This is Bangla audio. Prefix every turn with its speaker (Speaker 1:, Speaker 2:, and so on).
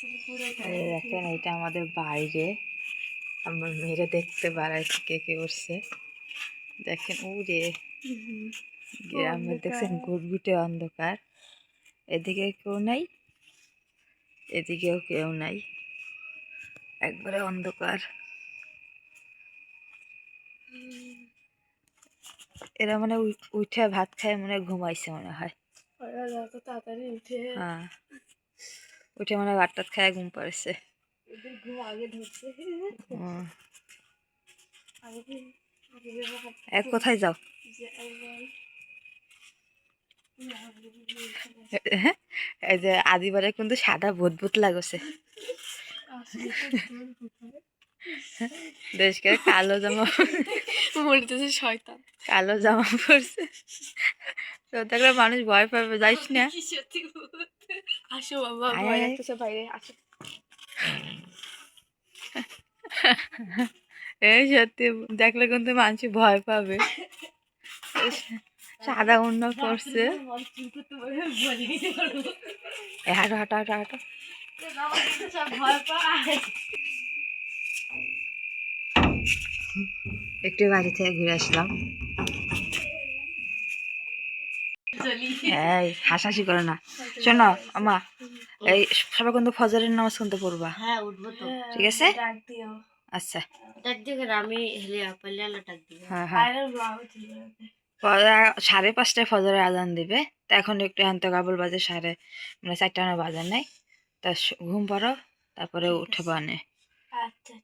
Speaker 1: দেখেন এটা আমাদের বাইরে, আমার মেয়েরা দেখতে বাড়াইছে কে কে করছে। দেখেন ওরে গ্রামের দেখছেন গুটগুটে অন্ধকার, এদিকে কেউ নাই এদিকেও কেউ নাই, একবারে অন্ধকার। এরা মানে উঠে ভাত খায় মনে হয় ঘুমাইছে মনে হয়,
Speaker 2: তাড়াতাড়ি উঠে
Speaker 1: হ্যাঁ উঠে মনে হয় ভাত টাত খায় ঘুম পাড়ছে।
Speaker 2: ঘুম আগে ধরছে।
Speaker 1: এক কোথায় যাও? হ্যাঁ এই যে আদিবারে কিন্তু সাদা ভূত ভূত লাগছে, দেশকে কালো জামা
Speaker 2: বলতেছে শয়তান,
Speaker 1: কালো জামা পরছে, তো দেখলে মানুষ ভয় পাবে, যাইস না।
Speaker 2: আসো বাবা, ভয় লাগতেছে বাইরে আসো।
Speaker 1: এই সত্যি দেখলে কিন্তু মানুষ ভয় পাবে। সাদা উন্ন পড়ছে, হাঁটো হাঁটো হাঁটো হাঁটো। একটু বাড়ি থেকে ঘুরে আসলাম। এই হাসাহাসি করে না, শোনো আমা, এই সবাই কিন্তু ফজরের নামাজ কিন্তু পড়বা।
Speaker 2: হ্যাঁ উঠবো তো,
Speaker 1: ঠিক আছে
Speaker 2: ডাক দিও।
Speaker 1: আচ্ছা
Speaker 2: ডাক দিও, আমি হেলে আপেলে ডাক দিও।
Speaker 1: হ্যাঁ হ্যাঁ 5:30টায় ফজরের আজান দিবে, তা এখন একটু হ্যান তো কাবুল বাজে মানে 4টা বাজার নাই, তা ঘুম পড়ো তারপরে উঠে বানে।
Speaker 2: আচ্ছা।